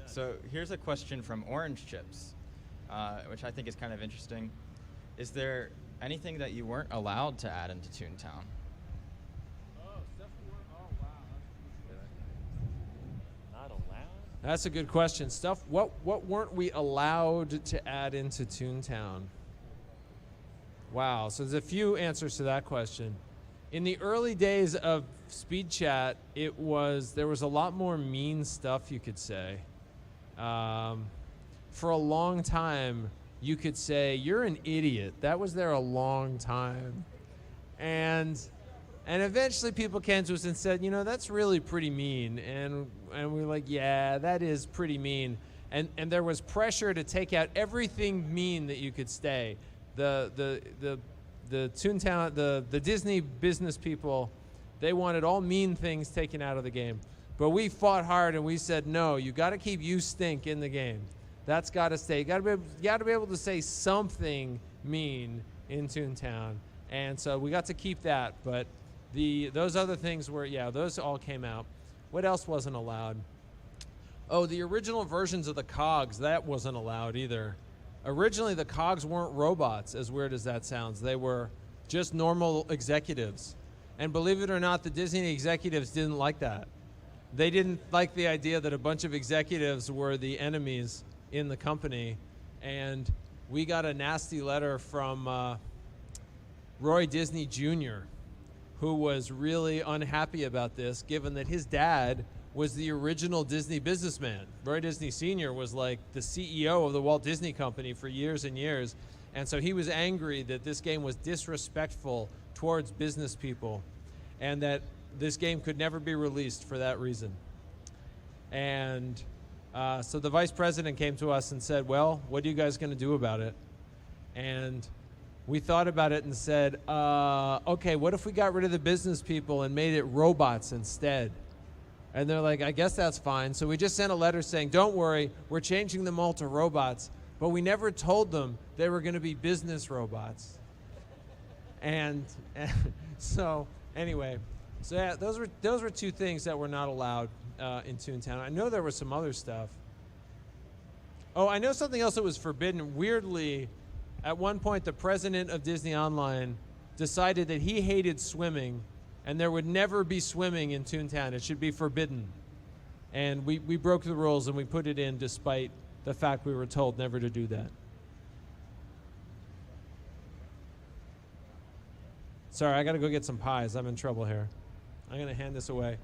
So here's a question from Orange Chips, which I think is kind of interesting. Is there anything that you weren't allowed to add into Toontown? Not allowed? That's a good question. Stuff. What weren't we allowed to add into Toontown? Wow. So there's a few answers to that question. In the early days of Speedchat, there was a lot more mean stuff you could say. For a long time, you could say, "You're an idiot." That was there a long time. And eventually people came to us and said, "You know, that's really pretty mean." And we were like, "Yeah, that is pretty mean." And there was pressure to take out everything mean that you could say. The Toontown, the Disney business people, they wanted all mean things taken out of the game. But we fought hard and we said, no, you got to keep "you stink" in the game. That's got to stay. You got to be able to say something mean in Toontown. And so we got to keep that. But those other things were, those all came out. What else wasn't allowed? Oh, the original versions of the cogs, that wasn't allowed either. Originally, the cogs weren't robots, as weird as that sounds. They were just normal executives. And believe it or not, the Disney executives didn't like that. They didn't like the idea that a bunch of executives were the enemies in the company. And we got a nasty letter from Roy Disney Jr., who was really unhappy about this, given that his dad was the original Disney businessman. Roy Disney Sr. was like the CEO of the Walt Disney Company for years and years. And so he was angry that this game was disrespectful towards business people and that this game could never be released for that reason. And so the vice president came to us and said, well, what are you guys going to do about it? And we thought about it and said, okay, what if we got rid of the business people and made it robots instead? And they're like, I guess that's fine. So we just sent a letter saying, don't worry, we're changing them all to robots. But we never told them they were going to be business robots. And so anyway, so yeah, those were two things that were not allowed in Toontown. I know there was some other stuff. Oh, I know something else that was forbidden. Weirdly, at one point, the president of Disney Online decided that he hated swimming, and there would never be swimming in Toontown. It should be forbidden. And we broke the rules, and we put it in despite the fact we were told never to do that. Sorry, I got to go get some pies. I'm in trouble here. I'm going to hand this away.